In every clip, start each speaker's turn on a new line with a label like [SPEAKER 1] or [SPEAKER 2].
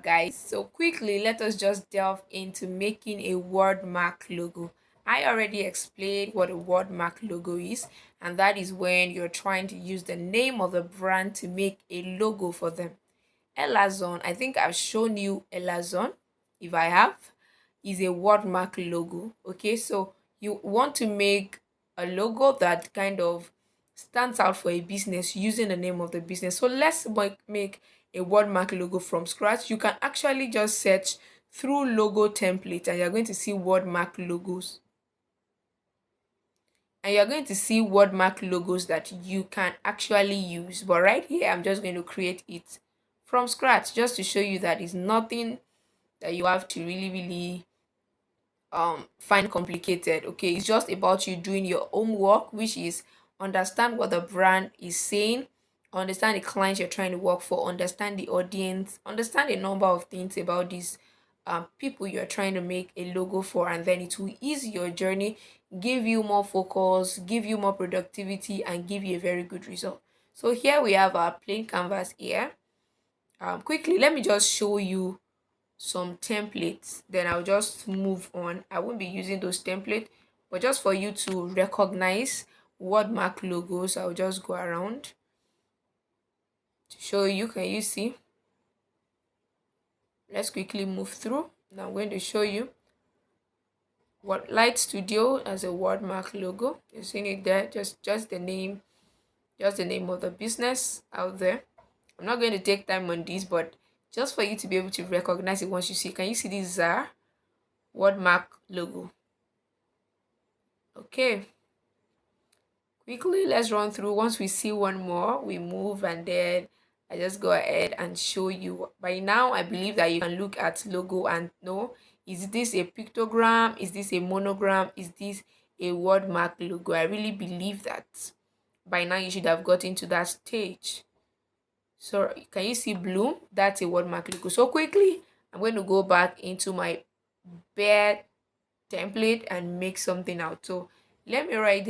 [SPEAKER 1] back, guys. So quickly, let us just delve into making a WordMark logo. I already explained what a WordMark logo is, and that is when you're trying to use the name of the brand to make a logo for them. Elazon, I think I've shown you Elazon. If I have, is a WordMark logo. Okay, so you want to make a logo that kind of stands out for a business using the name of the business. So let's make a WordMark logo from scratch. You can actually just search through logo template and you're going to see WordMark logos. And you're going to see WordMark logos that you can actually use. But right here, I'm just going to create it from scratch just to show you that it's nothing that you have to really find complicated. Okay, it's just about you doing your homework, which is understand what the brand is saying, understand the clients you're trying to work for, understand the audience, understand a number of things about these people you're trying to make a logo for, and then it will ease your journey, give you more focus, give you more productivity, and give you a very good result. So here we have our plain canvas here. Quickly, let me just show you some templates, then I'll just move on. I won't be using those templates, but just for you to recognize WordMark logos, I'll just go around to show you. Can you see? Let's quickly move through. Now I'm going to show you what Light Studio as a WordMark logo. You're seeing it there, just the name, just the name of the business out there. I'm not going to take time on this, but just for you to be able to recognize it once you see. Can you see this ZAR WordMark logo? Okay, quickly let's run through. Once we see one more, we move, and then I just go ahead and show you. By now I believe that you can look at logo and know, is this a pictogram, is this a monogram, is this a WordMark logo? I really believe that by now you should have gotten to that stage. So can you see bloom? That's a WordMark logo. So quickly I'm going to go back into my bare template and make something out. So let me write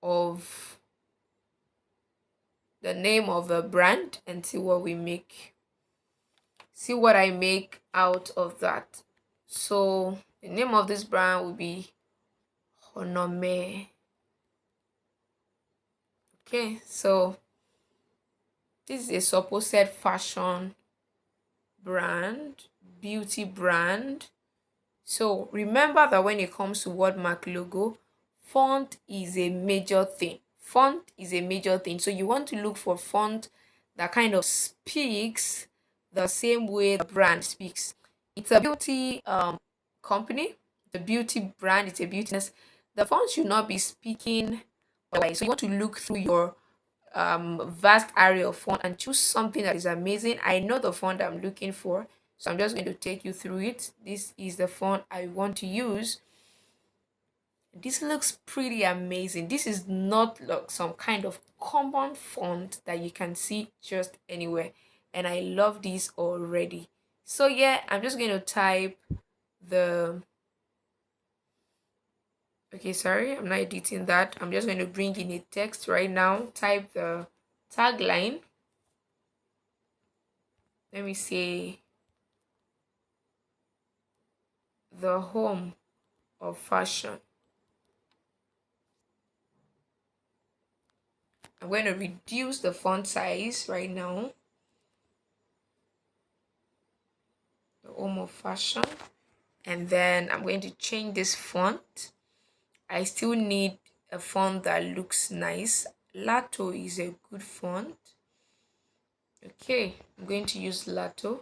[SPEAKER 1] of the name of the brand and see what we make. See what I make out of that. So the name of this brand will be Honome. Okay, so this is a supposed fashion brand, beauty brand. So remember that when it comes to WordMark logo, font is a major thing. Font is a major thing. So you want to look for font that kind of speaks the same way the brand speaks. It's a beauty company, the beauty brand, it's a beautiness. The font should not be speaking otherwise. So you want to look through your vast array of font and choose something that is amazing. I know the font I'm looking for, so I'm just going to take you through it. This is the font I want to use. This looks pretty amazing. This is not like some kind of common font that you can see just anywhere, and I love this already. So yeah, I'm just going to type the okay, sorry, I'm not editing that. I'm just going to bring in a text right now. Type the tagline. Let me say the home of fashion. I'm going to reduce the font size right now. The home of fashion. And then I'm going to change this font. I still need a font that looks nice. Lato is a good font. Okay, I'm going to use Lato.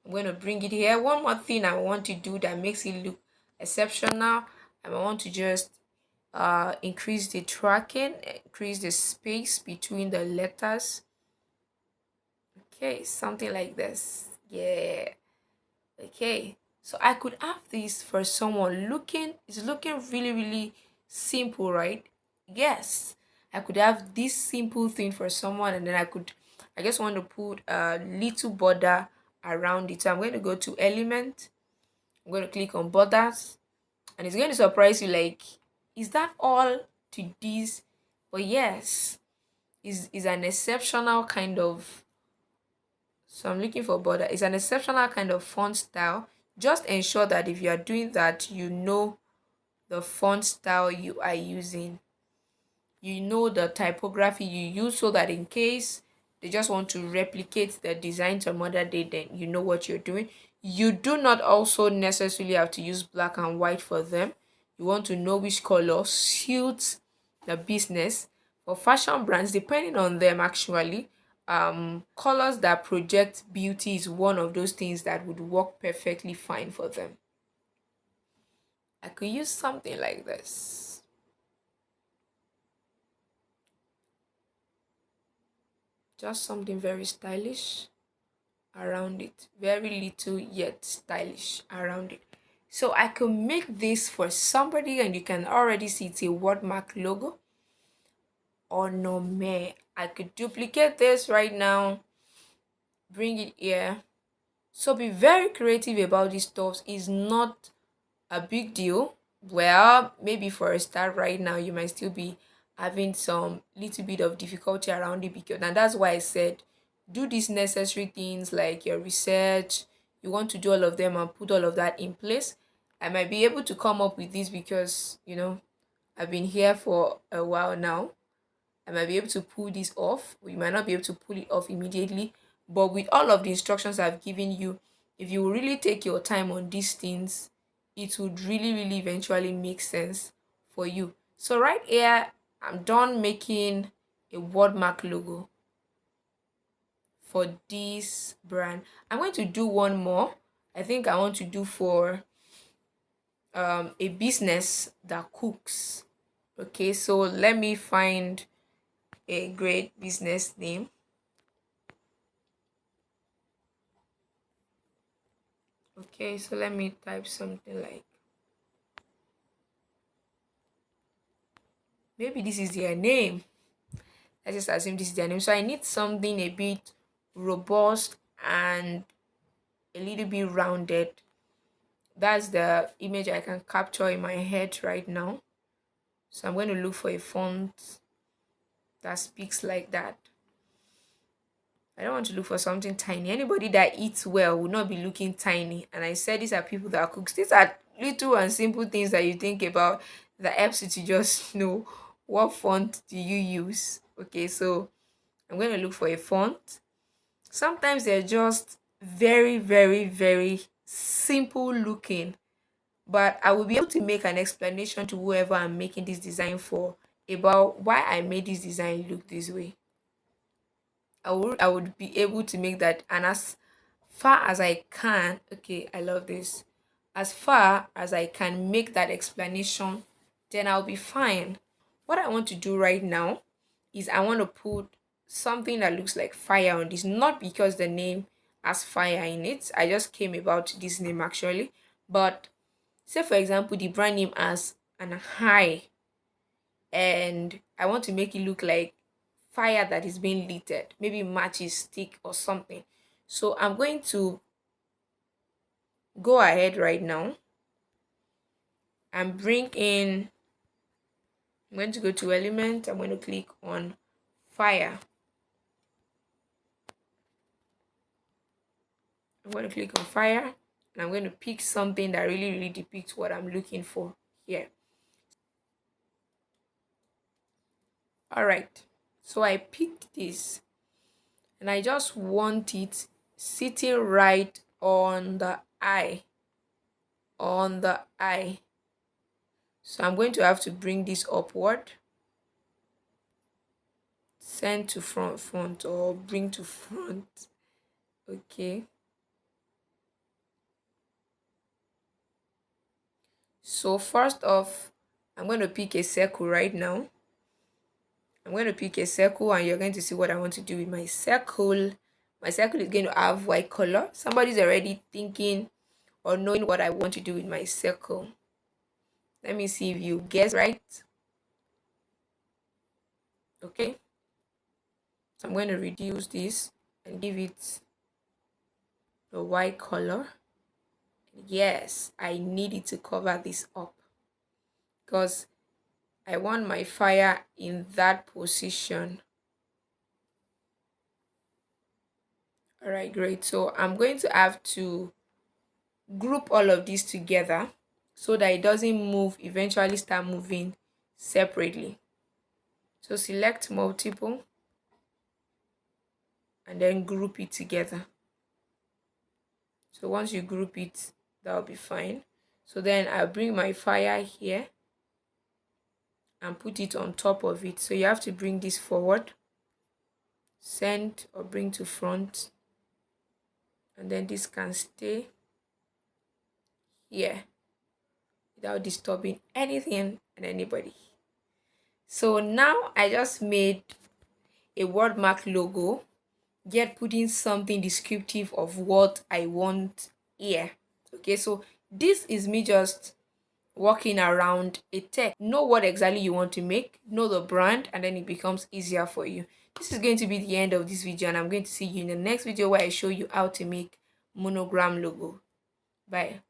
[SPEAKER 1] I'm going to bring it here. One more thing I want to do that makes it look exceptional. I want to just increase the tracking, increase the space between the letters. Okay, something like this. Yeah. Okay, so I could have this for someone it's looking really simple, right? Yes, I could have this simple thing for someone, and then I just want to put a little border around it. So I'm going to go to element, I'm going to click on borders, and it's going to surprise you, like, is that all to this? But yes, is an exceptional kind of So I'm looking for border. It's an exceptional kind of font style. Just ensure that if you are doing that, you know the font style you are using. You know the typography you use, so that in case they just want to replicate the design some other day, then you know what you're doing. You do not also necessarily have to use black and white for them. You want to know which color suits the business. For fashion brands, depending on them actually, colors that project beauty is one of those things that would work perfectly fine for them. I could use something like this. Just something very stylish around it, very little yet stylish around it. So I could make this for somebody, and you can already see it's a WordMark logo. Or no me, I could duplicate this right now, bring it here. So be very creative about these stuffs. Is not a big deal. Well, maybe for a start right now, you might still be having some little bit of difficulty around it, because, and that's why I said do these necessary things like your research. You want to do all of them and put all of that in place. I might be able to come up with this because I've been here for a while now. I might be able to pull this off. We might not be able to pull it off immediately, but with all of the instructions I've given you, if you really take your time on these things, it would really, really eventually make sense for you. So right here, I'm done making a WordMark logo for this brand. I'm going to do one more. I think I want to do for a business that cooks. Okay, so let me find a great business name. Okay, so let me type something like, maybe this is their name. Let's just assume this is their name. So I need something a bit robust and a little bit rounded. That's the image I can capture in my head right now. So I'm going to look for a font that speaks like that. I don't want to look for something tiny. Anybody that eats well will not be looking tiny. And I said these are people that cooks. These are little and simple things that you think about that helps you to just know what font do you use. Okay, so I'm going to look for a font. Sometimes they're just very, very, very simple looking, but I will be able to make an explanation to whoever I'm making this design for about why I made this design look this way. I would be able to make that, and as far as I can, okay, I love this. As far as I can make that explanation, then I'll be fine. What I want to do right now is I want to put something that looks like fire on this, not because the name has fire in it. I just came about this name actually. But say for example the brand name has an high, and I want to make it look like fire that is being lit, maybe matches stick or something. So I'm going to go ahead right now and bring in, I'm going to go to element, I'm going to click on fire. I'm going to click on fire, and I'm going to pick something that really, really depicts what I'm looking for here. All right, so I picked this, and I just want it sitting right on the eye. So I'm going to have to bring this upward, send to front, or bring to front. Okay, so first off, I'm going to pick a circle right now. I'm going to pick a circle, and you're going to see what I want to do with my circle. My circle is going to have white color. Somebody's already thinking or knowing what I want to do with my circle. Let me see if you guess right. Okay, so I'm going to reduce this and give it a white color. Yes, I need it to cover this up because I want my fire in that position. All right, great. So I'm going to have to group all of these together so that it doesn't move, eventually start moving separately. So select multiple and then group it together. So once you group it, that'll be fine. So then I'll bring my fire here and put it on top of it. So you have to bring this forward, send or bring to front, and then this can stay here without disturbing anything and anybody. So now I just made a WordMark logo, yet putting something descriptive of what I want here. Okay, so this is me just walking around a text. Know what exactly you want to make, know the brand, and then it becomes easier for you. This is going to be the end of this video, and I'm going to see you in the next video where I show you how to make monogram logo. Bye.